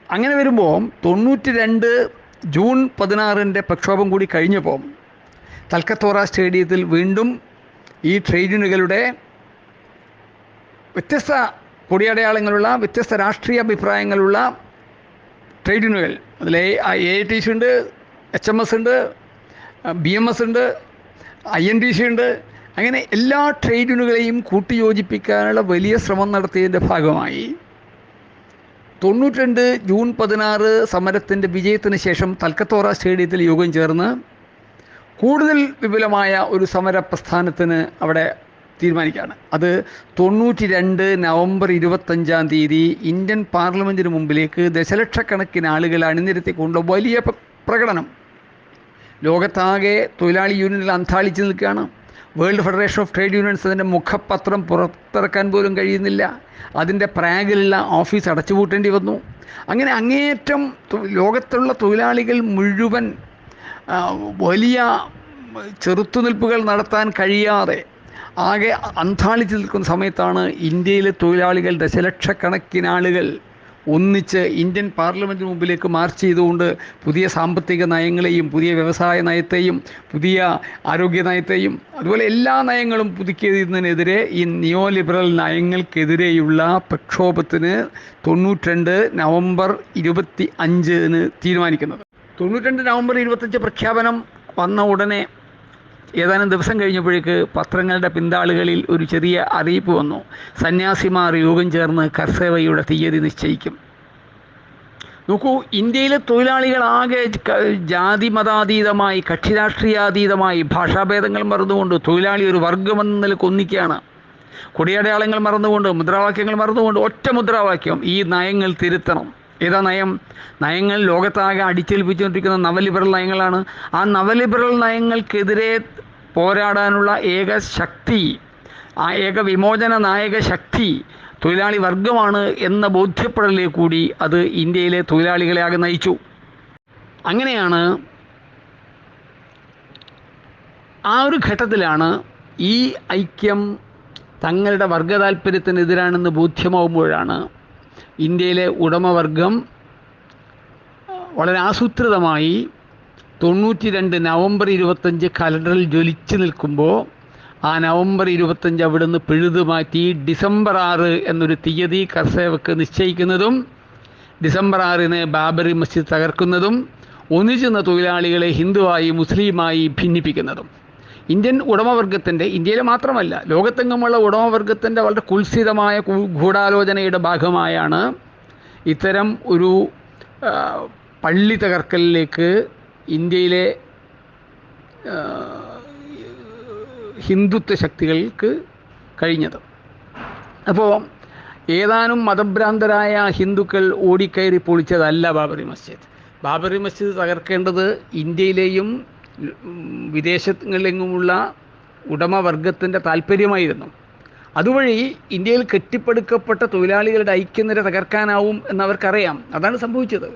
അങ്ങനെ വരുമ്പോൾ 92 ജൂൺ 16 പ്രക്ഷോഭം കൂടി കഴിഞ്ഞപ്പോൾ തൽക്കത്തോറ സ്റ്റേഡിയത്തിൽ വീണ്ടും ഈ ട്രേഡ് യൂണിയനുകളുടെ വ്യത്യസ്ത കൊടിയടയാളങ്ങളുള്ള, വ്യത്യസ്ത രാഷ്ട്രീയ അഭിപ്രായങ്ങളുള്ള ട്രേഡ് യൂണിയനുകൾ, അതിൽ AITC ഉണ്ട്, HMS ഉണ്ട്, BMS ഉണ്ട്, INTC ഉണ്ട്, അങ്ങനെ എല്ലാ ട്രേഡ് യൂണിയനുകളെയും കൂട്ടിയോജിപ്പിക്കാനുള്ള വലിയ ശ്രമം നടത്തിയതിൻ്റെ ഭാഗമായി 92 ജൂൺ 16 സമരത്തിൻ്റെ വിജയത്തിന് ശേഷം തൽക്കത്തോറ സ്റ്റേഡിയത്തിൽ യോഗം ചേർന്ന് കൂടുതൽ വിപുലമായ ഒരു സമര പ്രസ്ഥാനത്തിന് അവിടെ തീരുമാനിക്കുകയാണ്. അത് 92 നവംബർ 25 ഇന്ത്യൻ പാർലമെൻറ്റിന് മുമ്പിലേക്ക് ദശലക്ഷക്കണക്കിന് ആളുകൾ അണിനിരത്തിക്കൊണ്ട് വലിയ പ്രകടനം. ലോകത്താകെ തൊഴിലാളി യൂണിയനിൽ അന്താളിച്ച് നിൽക്കുകയാണ്. World federation of trade unions അതിൻ്റെ മുഖപത്രം പുറത്തിറക്കാൻ പോലും കഴിയുന്നില്ല. അതിൻ്റെ പ്രാഗിലുള്ള ഓഫീസ് അടച്ചുപൂട്ടേണ്ടി വന്നു. അങ്ങനെ അങ്ങേയറ്റം ലോകത്തുള്ള തൊഴിലാളികൾ മുഴുവൻ വലിയ ചെറുത്തുനിൽപ്പുകൾ നടത്താൻ കഴിയാതെ ആകെ അന്താളിച്ച് നിൽക്കുന്ന സമയത്താണ് ഇന്ത്യയിലെ തൊഴിലാളികൾ ദശലക്ഷക്കണക്കിന് ആളുകൾ ഒന്നിച്ച് ഇന്ത്യൻ പാർലമെൻറ്റിന് മുമ്പിലേക്ക് മാർച്ച് ചെയ്തുകൊണ്ട് പുതിയ സാമ്പത്തിക നയങ്ങളെയും പുതിയ വ്യവസായ നയത്തെയും പുതിയ ആരോഗ്യ നയത്തെയും അതുപോലെ എല്ലാ നയങ്ങളും പുതുക്കിയതിനെതിരെ ഈ നിയോ ലിബറൽ നയങ്ങൾക്കെതിരെയുള്ള പ്രക്ഷോഭത്തിന് 92 നവംബർ 25 തീരുമാനിക്കുന്നത്. 92 നവംബർ 25 പ്രഖ്യാപനം വന്ന ഉടനെ ഏതാനും ദിവസം കഴിഞ്ഞപ്പോഴേക്ക് പത്രങ്ങളുടെ പിന്താളുകളിൽ ഒരു ചെറിയ അറിയിപ്പ് വന്നു. സന്യാസിമാർ യോഗം ചേർന്ന് കർസേവയുടെ തീയതി നിശ്ചയിക്കും. നോക്കൂ, ഇന്ത്യയിലെ തൊഴിലാളികളാകെ ജാതി മതാതീതമായി, കക്ഷി രാഷ്ട്രീയാതീതമായി, ഭാഷാഭേദങ്ങൾ മറന്നുകൊണ്ട് തൊഴിലാളി ഒരു വർഗമെന്ന നിലയ്ക്ക് ഒന്നിക്കുകയാണ്. കൊടിയടയാളങ്ങൾ മറന്നുകൊണ്ട്, മുദ്രാവാക്യങ്ങൾ മറന്നുകൊണ്ട് ഒറ്റ മുദ്രാവാക്യം: ഈ നയങ്ങൾ തിരുത്തണം. ഏതാ നയം? നയങ്ങൾ ലോകത്താകെ അടിച്ചേൽപ്പിച്ചുകൊണ്ടിരിക്കുന്ന നവലിബറൽ നയങ്ങളാണ്. ആ നവലിബറൽ നയങ്ങൾക്കെതിരെ പോരാടാനുള്ള ഏക ശക്തി, ആ ഏക വിമോചന നായക ശക്തി തൊഴിലാളി വർഗമാണ് എന്ന ബോധ്യപ്പെടലിലേക്ക് കൂടി അത് ഇന്ത്യയിലെ തൊഴിലാളികളെ ആകെ നയിച്ചു. അങ്ങനെയാണ് ആ ഒരു ഘട്ടത്തിലാണ് ഈ ഐക്യം തങ്ങളുടെ വർഗ താല്പര്യത്തിനെതിരാണെന്ന് ബോധ്യമാവുമ്പോഴാണ് ഇന്ത്യയിലെ ഉടമവർഗം വളരെ ആസൂത്രിതമായി 92 നവംബർ 25 കലണ്ടറിൽ ജ്വലിച്ചു നിൽക്കുമ്പോൾ ആ നവംബർ 25 അവിടുന്ന് പിഴുതു മാറ്റി ഡിസംബർ 6 എന്നൊരു തീയതി കർസേവക്ക് നിശ്ചയിക്കുന്നതും ഡിസംബർ 6-ന് ബാബറി മസ്ജിദ് തകർക്കുന്നതും ഒന്നിച്ചുന്ന തൊഴിലാളികളെ ഹിന്ദുവായി മുസ്ലിമായി ഭിന്നിപ്പിക്കുന്നതും ഇന്ത്യൻ ഉടമവർഗത്തിൻ്റെ, ഇന്ത്യയിൽ മാത്രമല്ല ലോകത്തെങ്ങുമുള്ള ഉടമവർഗത്തിൻ്റെ വളരെ കുൽസിതമായ ഗൂഢാലോചനയുടെ ഭാഗമായാണ് ഇത്തരം ഒരു പള്ളി തകർക്കലിലേക്ക് ഇന്ത്യയിലെ ഹിന്ദുത്വ ശക്തികൾക്ക് കഴിഞ്ഞത്. അപ്പോൾ ഏതാനും മതഭ്രാന്തരായ ഹിന്ദുക്കൾ ഓടിക്കയറി പൊളിച്ചതല്ല ബാബറി മസ്ജിദ്. ബാബറി മസ്ജിദ് തകർക്കേണ്ടത് ഇന്ത്യയിലെയും വിദേശങ്ങളിലെങ്ങുമുള്ള ഉടമവർഗത്തിൻ്റെ താല്പര്യമായിരുന്നു. അതുവഴി ഇന്ത്യയിൽ കെട്ടിപ്പടുക്കപ്പെട്ട തൊഴിലാളികളുടെ ഐക്യനിര തകർക്കാനാവും എന്നവർക്കറിയാം. അതാണ് സംഭവിച്ചത്.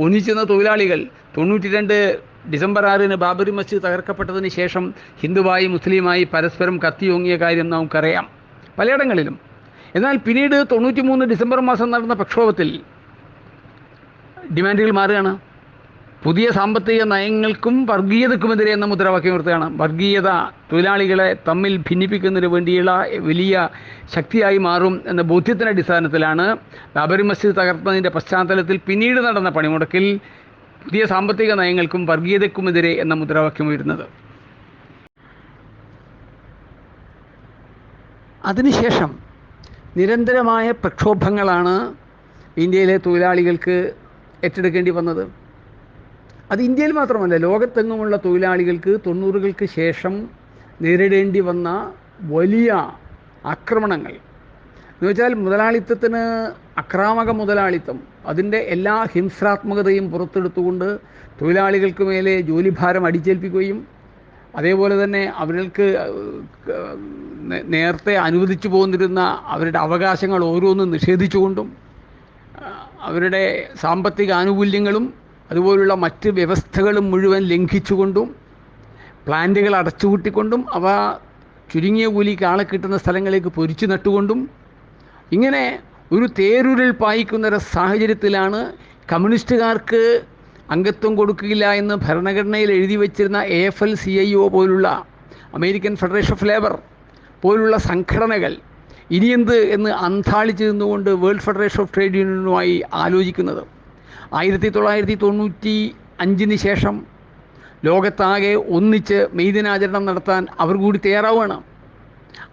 ഒന്നിച്ചെന്ന തൊഴിലാളികൾ 92 ഡിസംബർ 6-ന് ബാബറി മസ്ജിദ് തകർക്കപ്പെട്ടതിന് ശേഷം ഹിന്ദുവായി മുസ്ലിമായി പരസ്പരം കത്തിയോങ്ങിയ കാര്യം നമുക്കറിയാം പലയിടങ്ങളിലും. എന്നാൽ പിന്നീട് 93 ഡിസംബർ മാസം നടന്ന പ്രക്ഷോഭത്തിൽ ഡിമാൻഡുകൾ മാറുകയാണ്. പുതിയ സാമ്പത്തിക നയങ്ങൾക്കും വർഗീയതക്കുമെതിരെ എന്ന മുദ്രാവാക്യം ഉയർത്തുകയാണ്. വർഗീയത തൊഴിലാളികളെ തമ്മിൽ ഭിന്നിപ്പിക്കുന്നതിന് വേണ്ടിയുള്ള വലിയ ശക്തിയായി മാറും എന്ന ബോധ്യത്തിൻ്റെ അടിസ്ഥാനത്തിലാണ് ബാബറി മസ്ജിദ് തകർത്തതിൻ്റെ പശ്ചാത്തലത്തിൽ പിന്നീട് നടന്ന പണിമുടക്കിൽ പുതിയ സാമ്പത്തിക നയങ്ങൾക്കും വർഗീയതക്കുമെതിരെ എന്ന മുദ്രാവാക്യം ഉയരുന്നത്. അതിനുശേഷം നിരന്തരമായ പ്രക്ഷോഭങ്ങളാണ് ഇന്ത്യയിലെ തൊഴിലാളികൾക്ക് ഏറ്റെടുക്കേണ്ടി വന്നത്. അത് ഇന്ത്യയിൽ മാത്രമല്ല, ലോകത്തെങ്ങുമുള്ള തൊഴിലാളികൾക്ക് 90-കൾക്ക് ശേഷം നേരിടേണ്ടി വന്ന വലിയ ആക്രമണങ്ങൾ എന്ന് വെച്ചാൽ മുതലാളിത്തത്തിന് അക്രാമക മുതലാളിത്തം അതിൻ്റെ എല്ലാ ഹിംസാത്മകതയും പുറത്തെടുത്തുകൊണ്ട് തൊഴിലാളികൾക്ക് മേലെ ജോലിഭാരം അടിച്ചേൽപ്പിക്കുകയും അതേപോലെ തന്നെ അവർക്ക് നേരത്തെ അനുവദിച്ചു പോന്നിരുന്ന അവരുടെ അവകാശങ്ങൾ ഓരോന്നും നിഷേധിച്ചുകൊണ്ടും അവരുടെ സാമ്പത്തിക ആനുകൂല്യങ്ങളും അതുപോലുള്ള മറ്റ് വ്യവസ്ഥകളും മുഴുവൻ ലംഘിച്ചുകൊണ്ടും പ്ലാന്റുകൾ അടച്ചുപൂട്ടിക്കൊണ്ടും അവ ചുരുങ്ങിയ കൂലിക്ക് ആളെ കിട്ടുന്ന സ്ഥലങ്ങളിലേക്ക് പൊരിച്ചു നട്ടുകൊണ്ടും ഇങ്ങനെ ഒരു തേരുരുൾ പായിക്കുന്നൊരു സാഹചര്യത്തിലാണ് കമ്മ്യൂണിസ്റ്റുകാർക്ക് അംഗത്വം കൊടുക്കുകയില്ല എന്ന് ഭരണഘടനയിൽ എഴുതി വച്ചിരുന്ന AFL-CIO പോലുള്ള അമേരിക്കൻ ഫെഡറേഷൻ ഓഫ് ലേബർ പോലുള്ള സംഘടനകൾ ഇനിയെന്ത് എന്ന് അന്താളിച്ച് നിന്നുകൊണ്ട് വേൾഡ് ഫെഡറേഷൻ ഓഫ് ട്രേഡ് യൂണിയനുമായി ആലോചിക്കുന്നത്. 1995 ശേഷം ലോകത്താകെ ഒന്നിച്ച് മെയ് ദിനാചരണം നടത്താൻ അവർ കൂടി തയ്യാറാവുകയാണ്.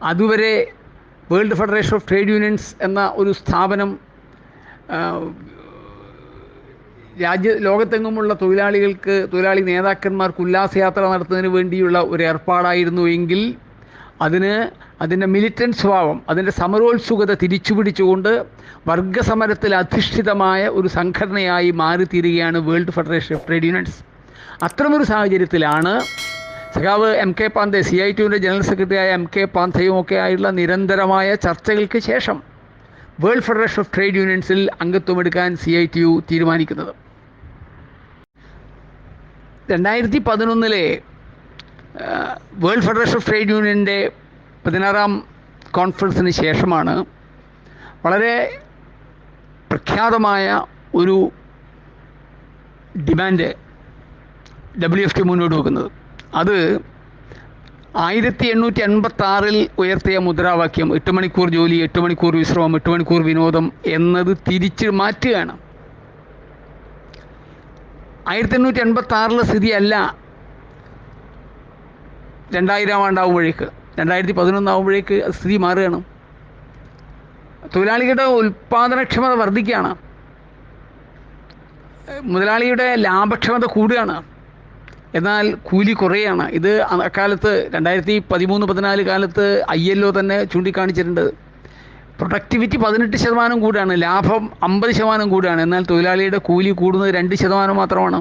അതുവരെ world federation of trade unions എന്ന ഒരു സ്ഥാപനം ലോകത്തെങ്ങുമുള്ള തൊഴിലാളി നേതാക്കന്മാർക്ക് ഉല്ലാസയാത്ര നടത്തുന്നതിന് വേണ്ടിയുള്ള ഒരു ഏർപ്പാടായിരുന്നു എങ്കിൽ അതിൻ്റെ മിലിറ്റൻ്റ് സ്വഭാവം, അതിൻ്റെ സമരോത്സുകത തിരിച്ചുപിടിച്ചുകൊണ്ട് വർഗസമരത്തിൽ അധിഷ്ഠിതമായ ഒരു സംഘടനയായി മാറിത്തീരുകയാണ് world federation of trade unions. അത്തരമൊരു സാഹചര്യത്തിലാണ് സഖാവ് MK പാന്തേ, CITUവിൻ്റെ ജനറൽ സെക്രട്ടറിയായ MK പാന്തയും ഒക്കെ ആയുള്ള നിരന്തരമായ ചർച്ചകൾക്ക് ശേഷം വേൾഡ് ഫെഡറേഷൻ ഓഫ് ട്രേഡ് യൂണിയൻസിൽ അംഗത്വമെടുക്കാൻ CITU തീരുമാനിക്കുന്നത്. 2011 വേൾഡ് ഫെഡറേഷൻ ഓഫ് ട്രേഡ് യൂണിയൻ്റെ 16ാം കോൺഫറൻസിന് ശേഷമാണ് വളരെ പ്രഖ്യാതമായ ഒരു ഡിമാൻഡ് WFT മുന്നോട്ട് വെക്കുന്നത്. അത് 1886 ഉയർത്തിയ മുദ്രാവാക്യം 8 മണിക്കൂർ ജോലി, 8 മണിക്കൂർ വിശ്രമം, 8 മണിക്കൂർ വിനോദം എന്നത് തിരിച്ച് മാറ്റുകയാണ്. 1886 സ്ഥിതിയല്ല 2000 ആണ്ടാവുമ്പോഴേക്ക്, 2011 ആകുമ്പോഴേക്ക് സ്ഥിതി മാറുകയാണ്. തൊഴിലാളികളുടെ ഉൽപ്പാദനക്ഷമത വർദ്ധിക്കുകയാണ്, മുതലാളിയുടെ ലാഭക്ഷമത കൂടുകയാണ്, എന്നാൽ കൂലി കുറയാണ്. ഇത് അക്കാലത്ത് 2013-14 കാലത്ത് ILO തന്നെ ചൂണ്ടിക്കാണിച്ചിട്ടുണ്ട്. പ്രൊഡക്ടിവിറ്റി 18% കൂടുകയാണ്, ലാഭം 50% കൂടുകയാണ്, എന്നാൽ തൊഴിലാളിയുടെ കൂലി കൂടുന്നത് 2% മാത്രമാണ്.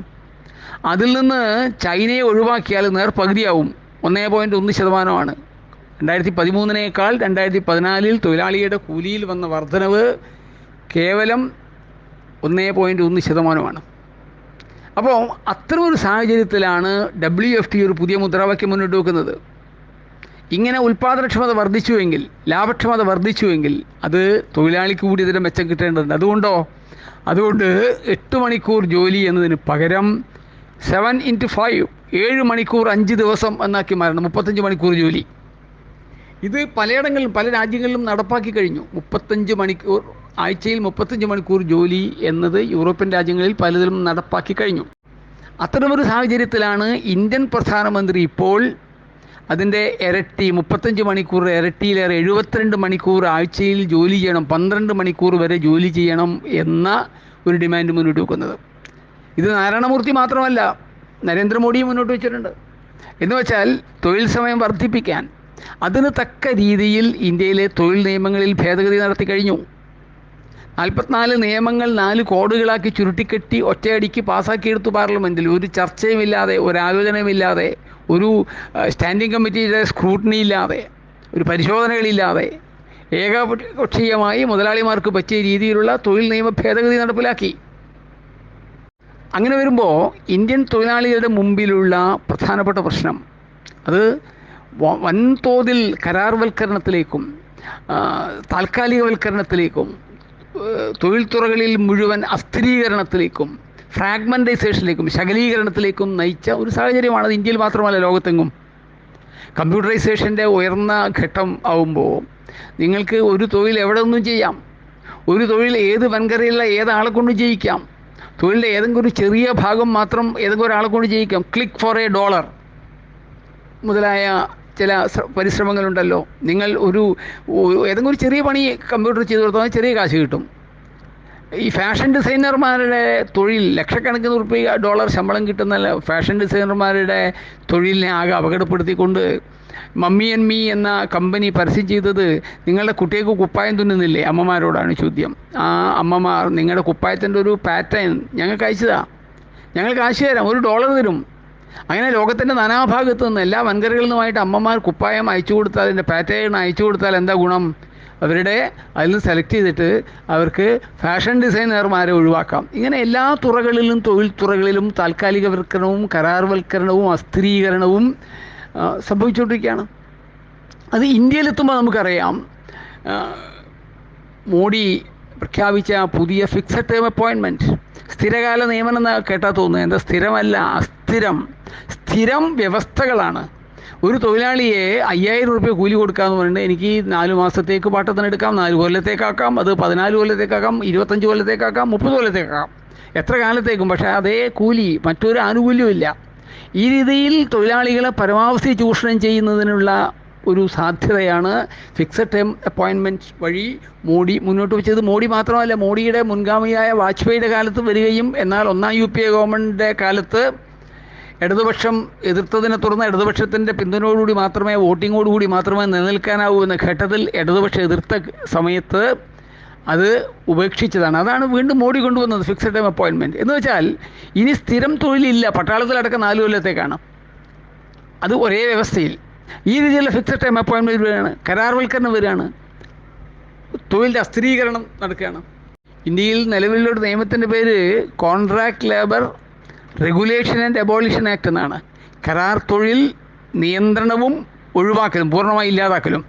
അതിൽ നിന്ന് ചൈനയെ ഒഴിവാക്കിയാൽ നേർപകുതിയാവും, 1.1%. 2013 2014 തൊഴിലാളിയുടെ കൂലിയിൽ വന്ന വർധനവ് കേവലം 1.1%. അപ്പോൾ അത്തരമൊരു സാഹചര്യത്തിലാണ് WFT ഒരു പുതിയ മുദ്രാവാക്യം മുന്നോട്ട് വെക്കുന്നത്. ഇങ്ങനെ ഉൽപ്പാദനക്ഷമത വർദ്ധിച്ചുവെങ്കിൽ, ലാഭക്ഷമത വർദ്ധിച്ചുവെങ്കിൽ അത് തൊഴിലാളിക്ക് കൂടി ഇതിൻ്റെ മെച്ചം കിട്ടേണ്ടതുണ്ട്. അതുകൊണ്ട് 8 മണിക്കൂർ ജോലി എന്നതിന് പകരം 7x5, 7 മണിക്കൂർ 5 ദിവസം എന്നാക്കി മാറണം, 35 മണിക്കൂർ ജോലി. ഇത് പലയിടങ്ങളിലും പല രാജ്യങ്ങളിലും നടപ്പാക്കി കഴിഞ്ഞു. 35 മണിക്കൂർ ആഴ്ചയിൽ 35 മണിക്കൂർ ജോലി എന്നത് യൂറോപ്യൻ രാജ്യങ്ങളിൽ പലതിലും നടപ്പാക്കി കഴിഞ്ഞു. അത്തരമൊരു സാഹചര്യത്തിലാണ് ഇന്ത്യൻ പ്രധാനമന്ത്രി ഇപ്പോൾ അതിൻ്റെ ഇരട്ടി, 35 മണിക്കൂർ ഇരട്ടിയിലേറെ 72 മണിക്കൂർ ആഴ്ചയിൽ ജോലി ചെയ്യണം, 12 മണിക്കൂർ വരെ ജോലി ചെയ്യണം എന്ന ഒരു ഡിമാൻഡ് മുന്നോട്ട് വെക്കുന്നത്. ഇത് നാരായണമൂർത്തി മാത്രമല്ല, നരേന്ദ്രമോദിയും മുന്നോട്ട് വെച്ചിട്ടുണ്ട്. എന്ന് വെച്ചാൽ തൊഴിൽ സമയം വർദ്ധിപ്പിക്കാൻ അതിന് തക്ക രീതിയിൽ ഇന്ത്യയിലെ തൊഴിൽ നിയമങ്ങളിൽ ഭേദഗതി നടത്തി കഴിഞ്ഞു. 44 നിയമങ്ങൾ 4 കോഡുകളാക്കി ചുരുട്ടിക്കെട്ടി ഒറ്റയടിക്ക് പാസ്സാക്കിയെടുത്തു പാർലമെൻറ്റിൽ. ഒരു ചർച്ചയുമില്ലാതെ, ഒരാലോചനയുമില്ലാതെ, ഒരു സ്റ്റാൻഡിംഗ് കമ്മിറ്റിയുടെ സ്ക്രൂട്ടണി ഇല്ലാതെ, ഒരു പരിശോധനകളില്ലാതെ ഏകപക്ഷീയമായി മുതലാളിമാർക്ക് പറ്റിയ രീതിയിലുള്ള തൊഴിൽ നിയമ ഭേദഗതി നടപ്പിലാക്കി. അങ്ങനെ വരുമ്പോൾ ഇന്ത്യൻ തൊഴിലാളികളുടെ മുമ്പിലുള്ള പ്രധാനപ്പെട്ട പ്രശ്നം അത് വൻതോതിൽ കരാർവൽക്കരണത്തിലേക്കും താൽക്കാലികവൽക്കരണത്തിലേക്കും തൊഴിൽ തുറകളിൽ മുഴുവൻ അസ്ഥിരീകരണത്തിലേക്കും ഫ്രാഗ്മെൻറ്റൈസേഷനിലേക്കും ശകലീകരണത്തിലേക്കും നയിച്ച ഒരു സാഹചര്യമാണ്. അത് ഇന്ത്യയിൽ മാത്രമല്ല, ലോകത്തെങ്ങും. കമ്പ്യൂട്ടറൈസേഷൻ്റെ ഉയർന്ന ഘട്ടം ആവുമ്പോൾ നിങ്ങൾക്ക് ഒരു തൊഴിൽ എവിടെ നിന്നും ചെയ്യാം, ഒരു തൊഴിൽ ഏത് വൻകരയുള്ള ഏതാളെ കൊണ്ട് ചെയ്യിക്കാം, തൊഴിലിൻ്റെ ഏതെങ്കിലും ഒരു ചെറിയ ഭാഗം മാത്രം ഏതെങ്കിലും ഒരാളെ കൊണ്ട് ചെയ്യിക്കാം. ക്ലിക്ക് ഫോർ എ ഡോളർ മുതലായ ചില പരിശ്രമങ്ങളുണ്ടല്ലോ. നിങ്ങൾ ഏതെങ്കിലും ഒരു ചെറിയ പണി കമ്പ്യൂട്ടർ ചെയ്ത് കൊടുത്താൽ ചെറിയ കാശ് കിട്ടും. ഈ ഫാഷൻ ഡിസൈനർമാരുടെ തൊഴിൽ, ലക്ഷക്കണക്കിന് ഡോളർ ശമ്പളം കിട്ടുന്ന ഫാഷൻ ഡിസൈനർമാരുടെ തൊഴിലിനെ ആകെ അപകടപ്പെടുത്തിക്കൊണ്ട് മമ്മി ആൻഡ് മീ എന്ന കമ്പനി പരസ്യം ചെയ്തത് നിങ്ങളുടെ കുട്ടികൾക്ക് കുപ്പായം തുന്നുന്നില്ലേ, അമ്മമാരോടാണ് ചോദ്യം. ആ അമ്മമാർ നിങ്ങളുടെ കുപ്പായത്തിൻ്റെ ഒരു പാറ്റേൺ ഞങ്ങൾക്ക് അയച്ചതാ, ഞങ്ങൾ കാശ് തരാം, $1 തരും. അങ്ങനെ ലോകത്തിൻ്റെ നാനാഭാഗത്തു നിന്ന് എല്ലാ വൻകരകളിൽ നിന്നുമായിട്ട് അമ്മമാർ കുപ്പായം അയച്ചു കൊടുത്താൽ, അതിൻ്റെ പാറ്റേൺ അയച്ചു കൊടുത്താൽ എന്താ ഗുണം? അവരുടെ അതിൽ നിന്ന് സെലക്ട് ചെയ്തിട്ട് അവർക്ക് ഫാഷൻ ഡിസൈനർമാരെ ഒഴിവാക്കാം. ഇങ്ങനെ എല്ലാ തുറകളിലും, തൊഴിൽ തുറകളിലും താൽക്കാലികവൽക്കരണവും കരാർവൽക്കരണവും അസ്ഥിരീകരണവും സംഭവിച്ചുകൊണ്ടിരിക്കുകയാണ്. അത് ഇന്ത്യയിലെത്തുമ്പോൾ നമുക്കറിയാം, മോഡി പ്രഖ്യാപിച്ച പുതിയ ഫിക്സഡ് ടേം അപ്പോയിൻമെൻറ്റ്, സ്ഥിരകാല നിയമനം എന്ന് കേട്ടാൽ തോന്നുന്നത്. എന്താ സ്ഥിരമല്ല, സ്ഥിരം വ്യവസ്ഥകളാണ്. ഒരു തൊഴിലാളിയെ 5000 രൂപ കൂലി കൊടുക്കാമെന്ന് പറഞ്ഞിട്ട് എനിക്ക് 4 മാസത്തേക്ക് പാട്ടത്തിനെടുക്കാം, 4 കൊല്ലത്തേക്കാക്കാം, അത് 14 കൊല്ലത്തേക്കാക്കാം, 25 കൊല്ലത്തേക്കാക്കാം, 30 കൊല്ലത്തേക്കാക്കാം, എത്ര കാലത്തേക്കും. പക്ഷേ അതേ കൂലി, മറ്റൊരു ആനുകൂല്യവും ഇല്ല. ഈ രീതിയിൽ തൊഴിലാളികളെ പരമാവധി ചൂഷണം ചെയ്യുന്നതിനുള്ള ഒരു സാധ്യതയാണ് ഫിക്സഡ് ടേം അപ്പോയിൻമെൻറ്റ് വഴി മോഡി മുന്നോട്ട് വെച്ചത്. മോഡി മാത്രമല്ല, മോഡിയുടെ മുൻഗാമിയായ വാജ്പേയിയുടെ കാലത്ത് വരികയും, എന്നാൽ ഒന്നാം UPA ഗവൺമെൻറ്റിൻ്റെ കാലത്ത് ഇടതുപക്ഷം എതിർത്തതിനെ തുടർന്ന് ഇടതുപക്ഷത്തിൻ്റെ പിന്തുണയോടുകൂടി മാത്രമേ, വോട്ടിങ്ങോടുകൂടി മാത്രമേ നിലനിൽക്കാനാവൂ എന്ന ഘട്ടത്തിൽ ഇടതുപക്ഷം എതിർത്ത സമയത്ത് അത് ഉപേക്ഷിച്ചതാണ്. അതാണ് വീണ്ടും മോഡി കൊണ്ടുവന്നത് ഫിക്സഡ് ടൈം അപ്പോയിൻമെൻറ്റ്. എന്ന് വെച്ചാൽ ഇനി സ്ഥിരം തൊഴിലില്ല, പട്ടാളത്തിലടക്കം 4 കൊല്ലത്തേക്കാണ്, അത് ഒരേ വ്യവസ്ഥയിൽ. ഈ രീതിയിലുള്ള ഫിക്സഡ് ടൈം അപ്പോയിൻമെൻറ്റ് വരികയാണ്, കരാർവൽക്കരണം വരികയാണ്, തൊഴിലിൻ്റെ അസ്ഥിരീകരണം നടക്കുകയാണ്. ഇന്ത്യയിൽ നിലവിലുള്ള നിയമത്തിൻ്റെ പേര് contract labour regulation and abolition act എന്നാണ്. കരാർ തൊഴിൽ നിയന്ത്രണവും ഒഴിവാക്കലും, പൂർണ്ണമായി ഇല്ലാതാക്കലും.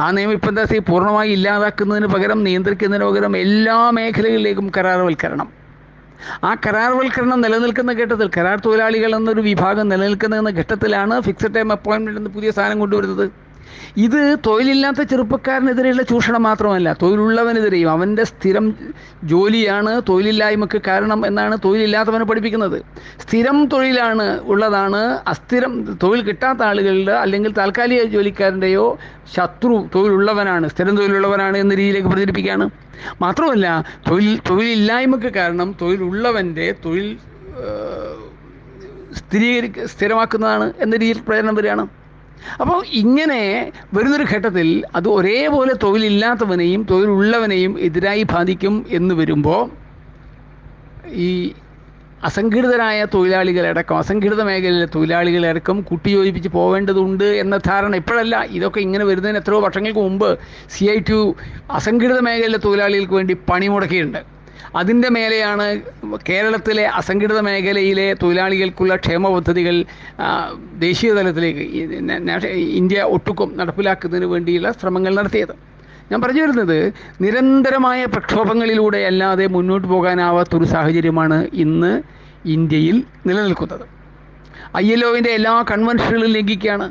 ആ നിയമം ഇപ്പം എന്താ ചെയ്യുക? പൂർണ്ണമായി ഇല്ലാതാക്കുന്നതിന് പകരം, നിയന്ത്രിക്കുന്നതിന് പകരം എല്ലാ മേഖലകളിലേക്കും കരാർവൽക്കരണം. ആ കരാർവൽക്കരണം നിലനിൽക്കുന്ന ഘട്ടത്തിൽ, കരാർ തൊഴിലാളികൾ എന്നൊരു വിഭാഗം നിലനിൽക്കുന്ന ഘട്ടത്തിലാണ് ഫിക്സഡ് ടൈം അപ്പോയിൻമെൻറ്റ് എന്ന് പുതിയ സാധനം കൊണ്ടുവരുന്നത്. ഇത് തൊഴിലില്ലാത്ത ചെറുപ്പക്കാരനെതിരെയുള്ള ചൂഷണം മാത്രമല്ല, തൊഴിലുള്ളവനെതിരെയും. അവൻ്റെ സ്ഥിരം ജോലിയാണ് തൊഴിലില്ലായ്മക്ക് കാരണം എന്നാണ് തൊഴിലില്ലാത്തവനെ പഠിപ്പിക്കുന്നത്. സ്ഥിരം തൊഴിലാണ് ഉള്ളതാണ് അസ്ഥിരം തൊഴിൽ കിട്ടാത്ത ആളുകളുടെ അല്ലെങ്കിൽ താൽക്കാലിക ജോലിക്കാരൻ്റെയോ ശത്രു തൊഴിലുള്ളവനാണ്, സ്ഥിരം തൊഴിലുള്ളവനാണ് എന്ന രീതിയിലേക്ക് പ്രചരിപ്പിക്കുകയാണ്. മാത്രമല്ല, തൊഴിലില്ലായ്മക്ക് കാരണം തൊഴിലുള്ളവൻ്റെ തൊഴിൽ സ്ഥിരമാക്കുന്നതാണ് എന്ന രീതിയിൽ പ്രചരണം വരികയാണ്. അപ്പോൾ ഇങ്ങനെ വരുന്നൊരു ഘട്ടത്തിൽ അത് ഒരേപോലെ തൊഴിലില്ലാത്തവനെയും തൊഴിലുള്ളവനെയും എതിരായി ബാധിക്കും എന്ന് വരുമ്പോൾ, ഈ അസംഘടിതരായ തൊഴിലാളികളടക്കം, അസംഘടിത മേഖലയിലെ തൊഴിലാളികളടക്കം കൂട്ടിയോജിപ്പിച്ച് പോവേണ്ടതുണ്ട് എന്ന ധാരണ ഇപ്പോഴല്ല. ഇതൊക്കെ ഇങ്ങനെ വരുന്നതിന് എത്രയോ വർഷങ്ങൾക്ക് മുമ്പ് CITU അസംഘടിത മേഖലയിലെ തൊഴിലാളികൾക്ക് വേണ്ടി പണിമുടക്കിയിട്ടുണ്ട്. അതിൻ്റെ മേലെയാണ് കേരളത്തിലെ അസംഘടിത മേഖലയിലെ തൊഴിലാളികൾക്കുള്ള ക്ഷേമ പദ്ധതികൾ ദേശീയ തലത്തിലേക്ക് ഇന്ത്യ ഒട്ടുക്കും നടപ്പിലാക്കുന്നതിന് വേണ്ടിയുള്ള ശ്രമങ്ങൾ നടത്തിയത്. ഞാൻ പറഞ്ഞു വരുന്നത്, നിരന്തരമായ പ്രക്ഷോഭങ്ങളിലൂടെ അല്ലാതെ മുന്നോട്ട് പോകാനാവാത്തൊരു സാഹചര്യമാണ് ഇന്ന് ഇന്ത്യയിൽ നിലനിൽക്കുന്നത്. ILOവിൻ്റെ എല്ലാ കൺവെൻഷനുകളും ലംഘിക്കുകയാണ്.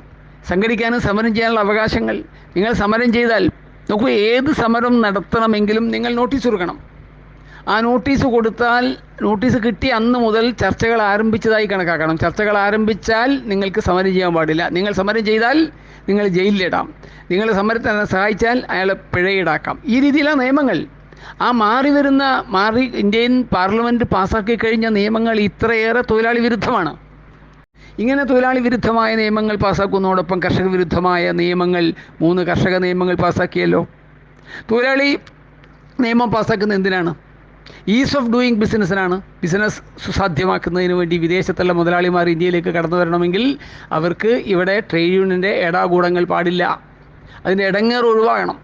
സംഘടിക്കാനും സമരം ചെയ്യാനുള്ള അവകാശങ്ങൾ, നിങ്ങൾ സമരം ചെയ്താൽ നോക്കൂ, ഏത് സമരം നടത്തണമെങ്കിലും നിങ്ങൾ നോട്ടീസ് കൊടുക്കണം. ആ നോട്ടീസ് കൊടുത്താൽ, നോട്ടീസ് കിട്ടിയ അന്ന് മുതൽ ചർച്ചകൾ ആരംഭിച്ചതായി കണക്കാക്കണം. ചർച്ചകൾ ആരംഭിച്ചാൽ നിങ്ങൾക്ക് സമരം ചെയ്യാൻ പാടില്ല. നിങ്ങൾ സമരം ചെയ്താൽ നിങ്ങൾ ജയിലിലിടാം. നിങ്ങൾ സമരത്തിന് സഹായിച്ചാൽ അയാളെ പിഴയിടാക്കാം. ഈ രീതിയിലാണ് നിയമങ്ങൾ. ആ ഇന്ത്യൻ പാർലമെൻറ്റ് പാസ്സാക്കി കഴിഞ്ഞ നിയമങ്ങൾ ഇത്രയേറെ തൊഴിലാളി വിരുദ്ധമാണ്. ഇങ്ങനെ തൊഴിലാളി വിരുദ്ധമായ നിയമങ്ങൾ പാസ്സാക്കുന്നതോടൊപ്പം കർഷക വിരുദ്ധമായ നിയമങ്ങൾ 3 കർഷക നിയമങ്ങൾ പാസ്സാക്കിയല്ലോ. തൊഴിലാളി നിയമം പാസ്സാക്കുന്നത് എന്തിനാണ്? ഈസ് ഓഫ് ഡൂയിങ് ബിസിനസ്സിനാണ്. ബിസിനസ് സുസാധ്യമാക്കുന്നതിന് വേണ്ടി വിദേശത്തുള്ള മുതലാളിമാർ ഇന്ത്യയിലേക്ക് കടന്നു വരണമെങ്കിൽ അവർക്ക് ഇവിടെ ട്രേഡ് യൂണിയൻ്റെ ഇടാകൂടങ്ങൾ പാടില്ല. അതിൻ്റെ ഇടങ്ങേറ് ഒഴിവാക്കണം.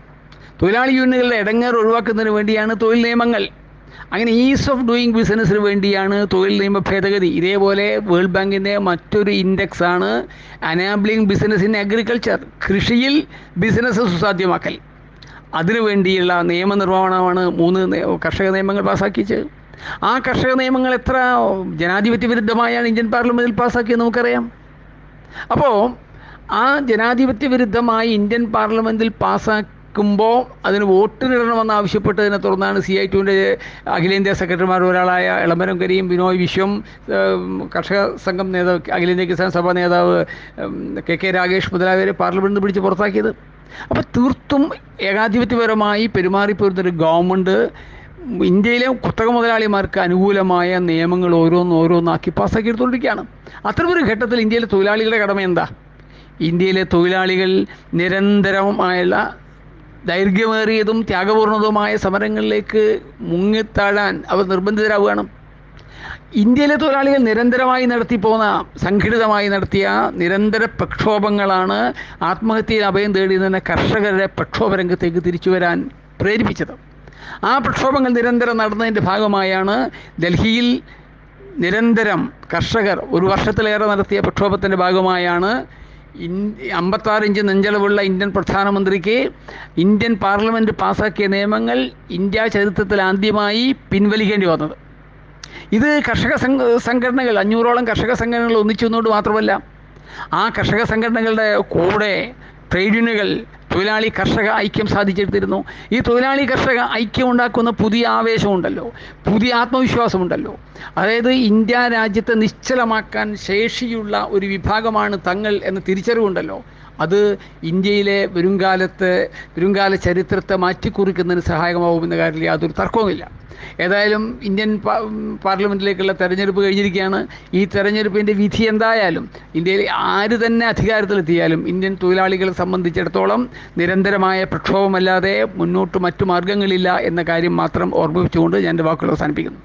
തൊഴിലാളി യൂണിയനുകളുടെ ഇടങ്ങേറ് ഒഴിവാക്കുന്നതിന് വേണ്ടിയാണ് തൊഴിൽ നിയമങ്ങൾ. അങ്ങനെ ഈസ് ഓഫ് ഡൂയിങ് ബിസിനസ്സിന് വേണ്ടിയാണ് തൊഴിൽ നിയമ ഭേദഗതി. ഇതേപോലെ വേൾഡ് ബാങ്കിൻ്റെ മറ്റൊരു ഇൻഡെക്സാണ് അനാബിളിംഗ് ബിസിനസ് ഇൻ അഗ്രികൾച്ചർ, കൃഷിയിൽ ബിസിനസ് സുസാധ്യമാക്കൽ. അതിനു വേണ്ടിയുള്ള നിയമനിർമ്മാണമാണ് 3 കർഷക നിയമങ്ങൾ പാസ്സാക്കിയത്. ആ കർഷക നിയമങ്ങൾ എത്ര ജനാധിപത്യ വിരുദ്ധമായാണ് ഇന്ത്യൻ പാർലമെൻറ്റിൽ പാസ്സാക്കിയത് നമുക്കറിയാം. അപ്പോൾ ആ ജനാധിപത്യ വിരുദ്ധമായി ഇന്ത്യൻ പാർലമെൻറ്റിൽ പാസ്സാക്കുമ്പോൾ അതിന് വോട്ടിനിടണമെന്ന് ആവശ്യപ്പെട്ടതിനെ തുടർന്നാണ് CI2-ൻ്റെ അഖിലേന്ത്യാ സെക്രട്ടറിമാർ ഒരാളായ എളമരം കരീം, ബിനോയ് വിശ്വം, കർഷക സംഘം നേതാവ്, അഖിലേന്ത്യാ കിസാൻ സഭ നേതാവ് KK രാഗേഷ് മുതലായവരെ പാർലമെൻറ്റിൽ നിന്ന് പിടിച്ച് പുറത്താക്കിയത്. അപ്പോൾ തീർത്തും ഏകാധിപത്യപരമായി പെരുമാറിപ്പോരുന്നൊരു ഗവൺമെൻറ് ഇന്ത്യയിലെ കുത്തക മുതലാളിമാർക്ക് അനുകൂലമായ നിയമങ്ങൾ ഓരോന്നാക്കി പാസ്സാക്കിയെടുത്തുകൊണ്ടിരിക്കുകയാണ്. അത്തരമൊരു ഘട്ടത്തിൽ ഇന്ത്യയിലെ തൊഴിലാളികളുടെ കടമ എന്താ? ഇന്ത്യയിലെ തൊഴിലാളികൾ നിരന്തരമായുള്ള ദൈർഘ്യമേറിയതും ത്യാഗപൂർണതുമായ സമരങ്ങളിലേക്ക് മുങ്ങിത്താഴാൻ അവർ നിർബന്ധിതരാവുകയാണ്. ഇന്ത്യയിലെ തൊഴിലാളികൾ നിരന്തരമായി സംഘടിതമായി നടത്തിയ നിരന്തര പ്രക്ഷോഭങ്ങളാണ് ആത്മഹത്യയിൽ അഭയം തേടി നിന്ന് കർഷകരുടെ പ്രക്ഷോഭരംഗത്തേക്ക് തിരിച്ചു വരാൻ പ്രേരിപ്പിച്ചത്. ആ പ്രക്ഷോഭങ്ങൾ നിരന്തരം നടന്നതിൻ്റെ ഭാഗമായാണ് ഡൽഹിയിൽ നിരന്തരം കർഷകർ ഒരു വർഷത്തിലേറെ നടത്തിയ പ്രക്ഷോഭത്തിൻ്റെ ഭാഗമായാണ് 56 ഇഞ്ച് നെഞ്ചളവുള്ള ഇന്ത്യൻ പ്രധാനമന്ത്രിക്ക് ഇന്ത്യൻ പാർലമെൻറ്റ് പാസ്സാക്കിയ നിയമങ്ങൾ ഇന്ത്യ ചരിത്രത്തിൽ ആദ്യമായി പിൻവലിക്കേണ്ടി വന്നത്. ഇത് കർഷക സംഘടനകൾ 500ഓളം കർഷക സംഘടനകൾ ഒന്നിച്ചു നിന്നുകൊണ്ട് മാത്രമല്ല, ആ കർഷക സംഘടനകളുടെ കൂടെ ട്രേഡ് യൂണിയനുകൾ തൊഴിലാളി കർഷക ഐക്യം സാധിച്ചെടുത്തിരുന്നു. ഈ തൊഴിലാളി കർഷക ഐക്യം ഉണ്ടാക്കുന്ന പുതിയ ആവേശമുണ്ടല്ലോ, പുതിയ ആത്മവിശ്വാസമുണ്ടല്ലോ. അതായത് ഇന്ത്യ രാജ്യത്തെ നിശ്ചലമാക്കാൻ ശേഷിയുള്ള ഒരു വിഭാഗമാണ് തങ്ങൾ എന്ന തിരിച്ചറിവുണ്ടല്ലോ. അത് ഇന്ത്യയിലെ വരുംകാല ചരിത്രത്തെ മാറ്റിക്കുറിക്കുന്നതിന് സഹായകമാവുമെന്ന കാര്യത്തിൽ യാതൊരു തർക്കവുമില്ല. ഏതായാലും ഇന്ത്യൻ പാർലമെൻറ്റിലേക്കുള്ള തെരഞ്ഞെടുപ്പ് കഴിഞ്ഞിരിക്കുകയാണ്. ഈ തെരഞ്ഞെടുപ്പിൻ്റെ വിധി എന്തായാലും ഇന്ത്യയിൽ ആര് തന്നെ അധികാരത്തിലെത്തിയാലും ഇന്ത്യൻ തൊഴിലാളികളെ സംബന്ധിച്ചിടത്തോളം നിരന്തരമായ പ്രക്ഷോഭമല്ലാതെ മുന്നോട്ട് മറ്റു മാർഗങ്ങളില്ല എന്ന കാര്യം മാത്രം ഓർമ്മിപ്പിച്ചുകൊണ്ട് ഞാൻ എൻ്റെ വാക്കുകൾ അവസാനിപ്പിക്കുന്നു.